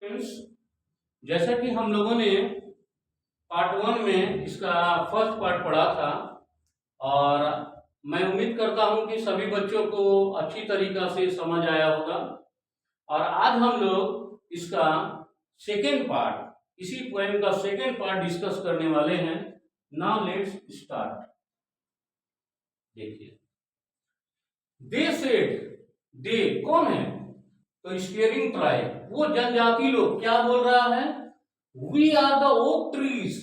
Friends, जैसा कि हम लोगों ने पार्ट 1 में इसका फर्स्ट पार्ट पढ़ा था और मैं उम्मीद करता हूं कि सभी बच्चों को अच्छी तरीका से समझ आया होगा। और आज हम लोग इसका सेकेंड पार्ट, इसी पोएम का सेकेंड पार्ट डिस्कस करने वाले हैं। Now let's start. देखिए, दे सेड, दे कौन है? तो स्टीयरिंग ट्राइब, वो जनजाति लोग क्या बोल रहा है? We are the oak trees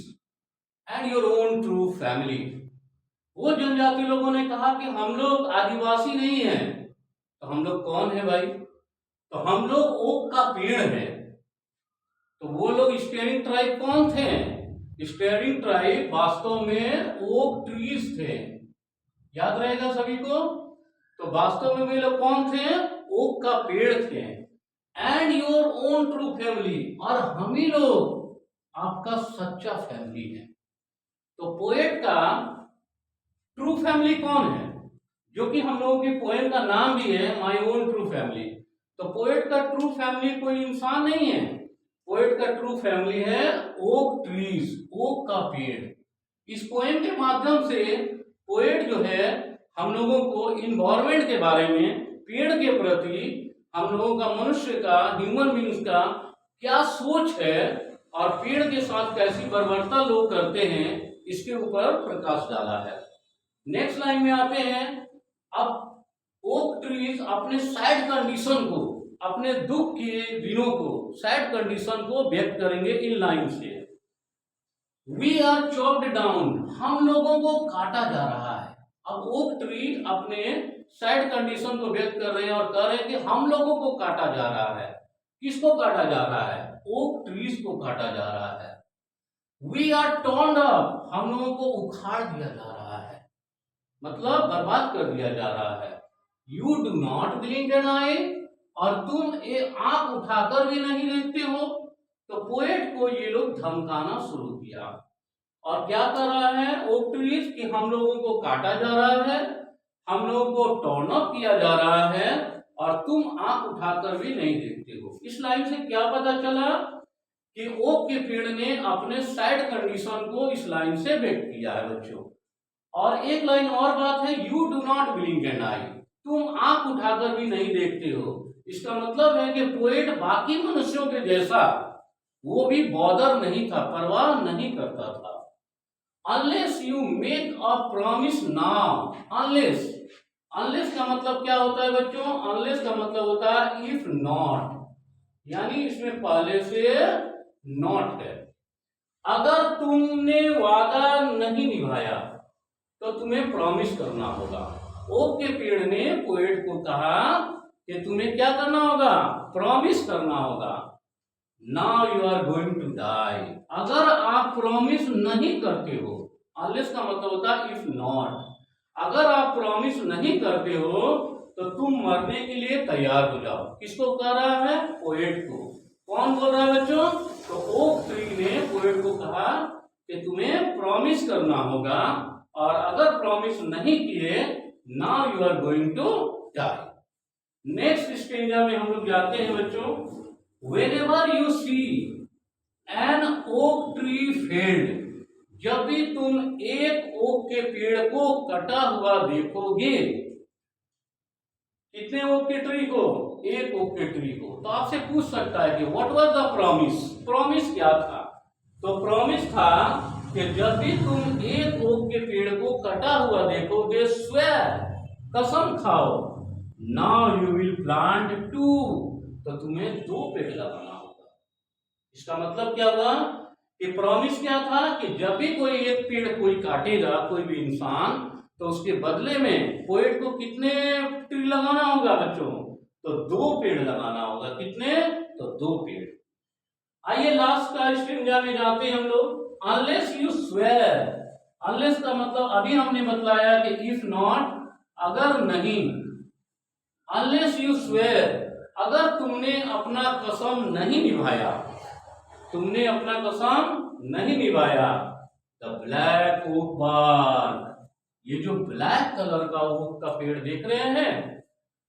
and your own true family. वो जनजाति लोगों ने कहा कि हम लोग आदिवासी नहीं हैं। तो हम लोग कौन है भाई? तो हम लोग ओक का पेड़ है। तो वो लोग स्टीयरिंग ट्राइब कौन थे? स्टीयरिंग ट्राइब वास्तव में ओक ट्रीज थे। याद रहेगा सभी को? तो वास्तव में वे लोग कौन थे? ओक का पेड़ थे। And your own true family, और हम ही लोग आपका सच्चा फैमिली है। तो पोएट का ट्रू फैमिली कौन है? जो कि हम लोगों की पोएम का नाम भी है, माय ओन ट्रू फैमिली। तो पोएट का ट्रू फैमिली कोई इंसान नहीं है। पोएट का ट्रू फैमिली है ओक ट्रीज, ओक का पेड़। इस पोएम के माध्यम से पोएट जो है हम लोगों को इन्वायरमेंट के बारे में, पेड़ के प्रति हम लोगों का, मनुष्य का, ह्यूमन बींग्स का क्या सोच है और पेड़ के साथ कैसी बर्बरता लोग करते हैं, इसके ऊपर प्रकाश डाला है। नेक्स्ट लाइन में आते हैं। अब ओक ट्रीज अपने सैड कंडीशन को, अपने दुख के दिनों को, सैड कंडीशन को व्यक्त करेंगे इन लाइन से। वी आर चॉप्ड डाउन, हम लोगों को काटा जा रहा है। अब ओक ट्री अपने सैड कंडीशन को व्यक्त कर रहे हैं और कह रहे हैं कि हम लोगों को काटा जा रहा है। किसको काटा जा रहा है? ओक ट्रीज को काटा जा रहा है। वी आर टॉर्न अप, हम लोगों को उखाड़ दिया जा रहा है, मतलब बर्बाद कर दिया जा रहा है। You do not blink an eye, और तुम एक आंख उठाकर भी नहीं देखते हो। तो पोएट को ये लोग धमकाना शुरू किया और क्या कर रहा है ओक ट्रीज कि हम लोगों को काटा जा रहा है, हम लोगों को टर्न अप किया जा रहा है और तुम आंख उठाकर भी नहीं देखते हो। इस लाइन से क्या पता चला कि ओक के पेड़ ने अपने सैड कंडीशन को इस लाइन से व्यक्त किया है बच्चों। और एक लाइन और बात है, you do not blink an eye, तुम आंख उठाकर भी नहीं देखते हो। इसका मतलब है कि पोएट बाकी मनुष्यों के जैसा वो भी बॉदर नहीं था, परवाह नहीं करता था। Unless you make a promise now, unless, unless का मतलब क्या होता है बच्चों? अनलेस का मतलब होता है इफ नॉट, यानी इसमें पहले से नॉट है। अगर तुमने वादा नहीं निभाया तो तुम्हें प्रॉमिस करना होगा। ओक के पेड़ ने पोएट को कहा कि तुम्हें क्या करना होगा? प्रॉमिस करना होगा। Now you are going to die, अगर आप प्रॉमिस नहीं करते हो, अनलेस का मतलब होता है इफ नॉट, अगर आप प्रॉमिस नहीं करते हो तो तुम मरने के लिए तैयार हो जाओ। किसको कह रहा है? पोएट को। कौन बोल रहा है बच्चों? तो ओक ट्री ने पोएट को कहा कि तुम्हें प्रॉमिस करना होगा और अगर प्रॉमिस नहीं किए, now you are going to die. Next stanza में हम लोग जाते हैं बच्चों। Whenever you see an oak tree felled, जब भी तुम एक ओक के पेड़ को कटा हुआ देखोगे, कितने ओक के ट्री को? एक ओक के ट्री को। तो आपसे पूछ सकता है कि what was the promise, promise क्या था? तो प्रॉमिस था कि जब भी तुम एक ओक के पेड़ को कटा हुआ देखोगे, स्वेयर, कसम खाओ, now you will plant two, तो तुम्हें 2 पेड़ लगाना होगा। इसका मतलब क्या हुआ कि प्रॉमिस क्या था कि जब भी कोई एक पेड़ कोई काटेगा, कोई भी इंसान, तो उसके बदले में पोएट को कितने ट्री लगाना होगा बच्चों? तो 2 पेड़ लगाना होगा। कितने? तो 2 पेड़। आइए लास्ट का स्टेंजा में जाते हैं हम लोग। अनलेस यू स्वेयर, अनलेस का मतलब अभी हमने बतलाया कि इफ नॉट, अगर नहीं, अनलेस यू स्वेयर, अगर तुमने अपना कसम नहीं निभाया, तुमने अपना कसम नहीं निभाया, द ब्लैक ओक बार्क, ये जो ब्लैक कलर का ओक का पेड़ देख रहे हैं,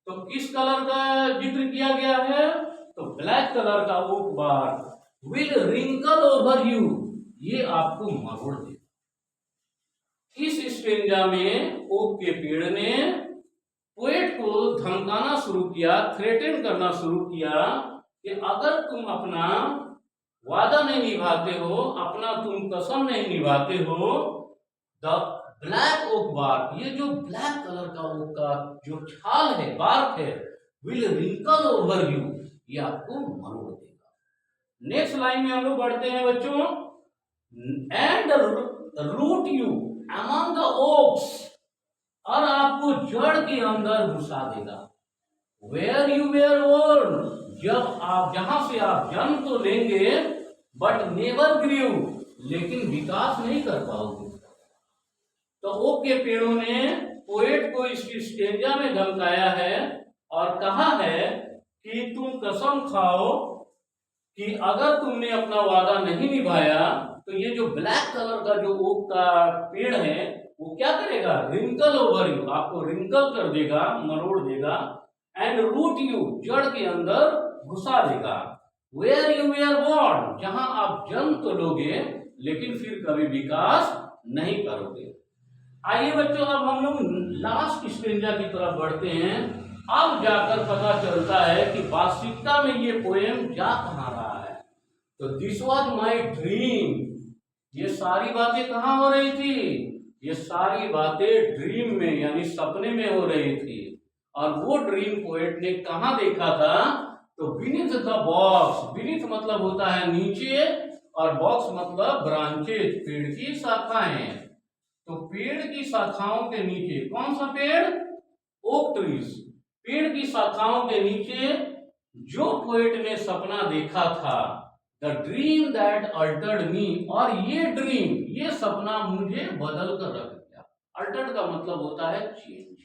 तो किस कलर का जिक्र किया गया है? तो ब्लैक कलर का oak bark will wrinkle over you, ये आपको मरोड़ देगा। इस स्टेंजा में ओक के पेड़ ने पोएट को धमकाना शुरू किया, थ्रेटन करना शुरू किया कि अगर तुम अपना वादा नहीं निभाते हो, अपना तुम कसम नहीं निभाते हो, द ब्लैक ओक बार, ये जो ब्लैक कलर का ओक का जो छाल है, बार्क है, विल रिंकल ओवर यू, ये आपको मरोड़ देगा। नेक्स्ट लाइन में हम लोग बढ़ते हैं बच्चों, and root you among the oaks, और आपको जड़ के अंदर घुसा देगा। वेयर यू वेयर ओल्ड, जब आप जहां से आप जन्म तो लेंगे बट नेवर ग्रीव, लेकिन विकास नहीं कर पाओगे। तो ओक के पेड़ों ने पोएट को इसकी स्टेंजा में धमकाया है और कहा है कि तुम कसम खाओ कि अगर तुमने अपना वादा नहीं निभाया तो ये जो ब्लैक कलर का जो ओक का पेड़ है वो क्या करेगा, रिंकल ओवर यू, आपको रिंकल कर देगा, मरोड़ देगा, एंड रूट यू, जड़ के अंदर घुसा देगा, वेयर यू वेयर बोर्न, जहां आप जन्म तो लोगे लेकिन फिर कभी विकास नहीं करोगे। आइए बच्चों, अब हम लोग लास्ट स्टेंजा की तरफ बढ़ते हैं। अब जाकर पता चलता है कि वास्तविकता में ये पोएम जा कहाँ रहा है। तो दिस वॉज माई ड्रीम, ये सारी बातें कहाँ हो रही थी, ये सारी बातें ड्रीम में यानी सपने में हो रही थी। और वो ड्रीम पोएट ने कहाँ देखा था, तो बीनीथ द बॉक्स, बीनीथ मतलब होता है नीचे और बॉक्स मतलब ब्रांचेज, पेड़ की शाखाएं। तो पेड़ की शाखाओं के नीचे, कौन सा पेड़, ओक ट्रीज, पेड़ की शाखाओं के नीचे जो पोएट ने सपना देखा था, द ड्रीम दैट अल्टर्ड मी, और ये ड्रीम, ये सपना मुझे बदल कर रख दिया। अल्टर्ड का मतलब होता है चेंज,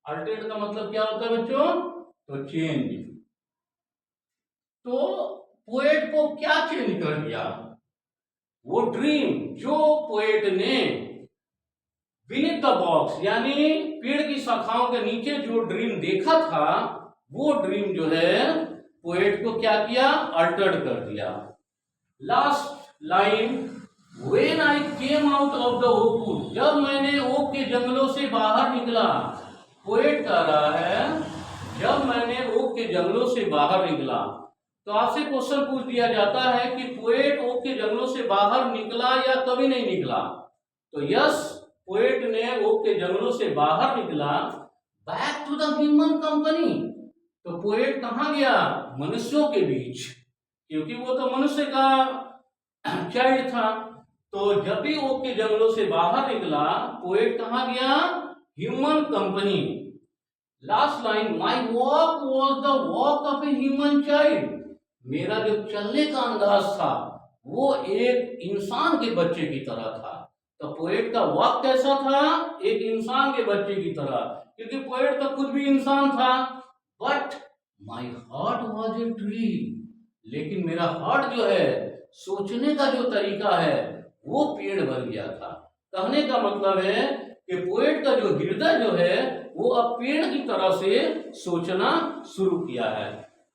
अल्टर्ड का मतलब क्या होता है बच्चों, तो चेंज। तो पोएट को क्या चेंज कर दिया, वो ड्रीम जो पोएट ने बीनीथ द बॉक्स यानी पेड़ की शाखाओं के नीचे जो ड्रीम देखा था, वो ड्रीम जो है पोएट को क्या किया, अल्टर्ड कर दिया। Last line, when I came out of the oak, जब मैंने ओक के जंगलों से बाहर निकला, पोएट कह रहा है जब मैंने ओक के जंगलों से बाहर निकला। तो आपसे क्वेश्चन पूछ दिया जाता है कि पोएट ओक के जंगलों से बाहर निकला या कभी नहीं निकला। तो यस, पोएट ने ओक के जंगलों से बाहर निकला, back to the human company. तो पोएट कहाँ गया, मनुष्यों के बीच, क्योंकि वो तो मनुष्य का चाइल्ड था। तो जब भी ओक के जंगलों से बाहर निकला, पोएट कहाँ गया, human company. Last line, my walk was the walk of a human child, मेरा जो चलने का अंदाज था वो एक इंसान के बच्चे की तरह था। तो पोएट का वॉक कैसा था, एक इंसान के बच्चे की तरह, क्योंकि पोएट तो खुद भी इंसान था। But my heart was a tree, लेकिन मेरा हार्ट जो है, सोचने का जो तरीका है वो पेड़ बन गया था। कहने का मतलब है कि पोएट का जो हृदय जो है वो अब पेड़ की तरह से सोचना शुरू किया है।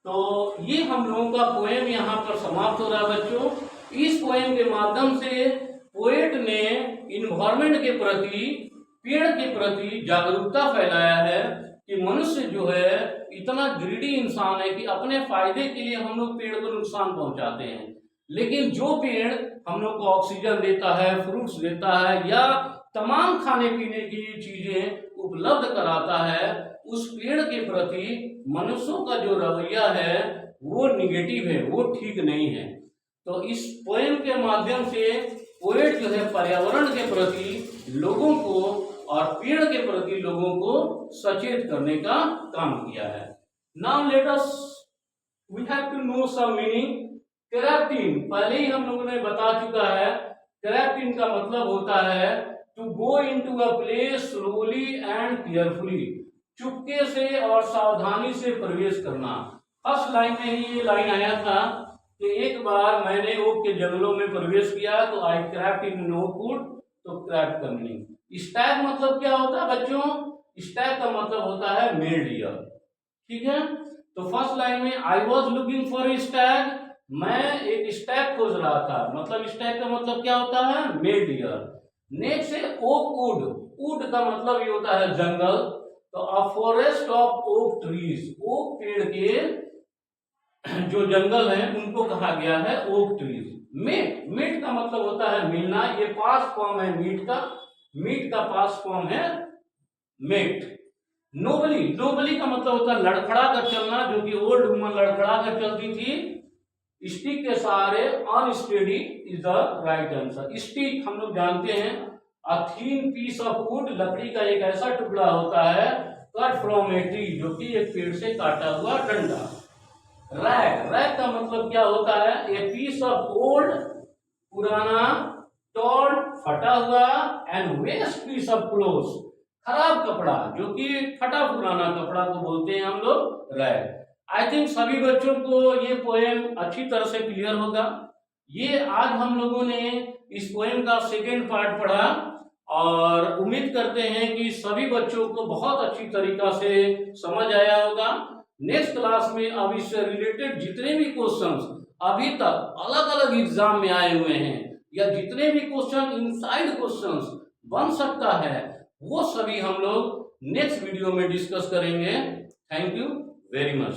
तो ये हम लोगों का पोएम यहाँ पर समाप्त हो रहा है बच्चों। इस पोएम के माध्यम से पोएट ने इन्वायरमेंट के प्रति, पेड़ के प्रति जागरूकता फैलाया है कि मनुष्य जो है इतना ग्रीडी इंसान है कि अपने फायदे के लिए हम लोग पेड़ को नुकसान पहुंचाते हैं। लेकिन जो पेड़ हम लोग को ऑक्सीजन देता है, फ्रूट्स देता है या तमाम खाने पीने की चीजें उपलब्ध कराता है, उस पेड़ के प्रति मनुष्यों का जो रवैया है वो निगेटिव है, वो ठीक नहीं है। तो इस पोएम के माध्यम से पोएट जो है पर्यावरण के प्रति लोगों को और पेड़ के प्रति लोगों को सचेत करने का काम किया है। Now let us we have to know some meaning. कैरेप्टिन पहले ही हम लोगों ने बता चुका है। कैरेप्टिन का मतलब होता है to go into a place slowly and carefully, चुपके से और सावधानी से प्रवेश करना। फर्स्ट लाइन में ही ये लाइन आया था कि एक बार मैंने ओक के जंगलों में प्रवेश किया तो आई क्रैप्ट इन नो फूड, तो क्रैप्ट का मीनिंग। स्टैग मतलब क्या होता है बच्चों, स्टैग का मतलब होता है मेल डियर, ठीक है। तो फर्स्ट लाइन में I was looking for a Stag, मैं एक स्टैग खोज रहा था, मतलब स्टैग का मतलब क्या होता है, मेल डियर। नेक्स्ट है ओक वुड, वुड का मतलब ये होता है जंगल, तो a forest of oak trees, oak पेड़ के जो जंगल है उनको कहा गया है ओक ट्रीज। मीट, मीट का मतलब होता है मिलना, ये पास्ट फॉर्म है मीट का, मीट का पास्ट फॉर्म है मेट। नोबली, नोबली का मतलब होता है लड़खड़ा कर चलना, जो कि ओल्ड वुमन लड़खड़ा कर चलती थी। स्टिक के सहारे, unsteady is the right answer. Stick हम लोग जानते हैं, a thin piece of wood, लकड़ी का एक ऐसा टुकड़ा होता है, कट फ्रॉम ए ट्री, जो कि एक पेड़ से काटा हुआ डंडा। रैग, रैग का मतलब क्या होता है, ए पीस ऑफ ओल्ड, पुराना, टॉर्न, फटा हुआ, and waste piece of cloth, खराब कपड़ा, जो कि फटा पुराना कपड़ा को बोलते हैं हम लोग रैग। आई थिंक सभी बच्चों को ये पोएम अच्छी तरह से क्लियर होगा। ये आज हम लोगों ने इस पोएम का सेकेंड पार्ट पढ़ा, और उम्मीद करते हैं कि सभी बच्चों को बहुत अच्छी तरीका से समझ आया होगा। नेक्स्ट क्लास में अब इससे रिलेटेड जितने भी क्वेश्चंस अभी तक अलग अलग एग्जाम में आए हुए हैं, या जितने भी क्वेश्चन इनसाइड क्वेश्चंस बन सकता है, वो सभी हम लोग नेक्स्ट वीडियो में डिस्कस करेंगे। Thank you very much.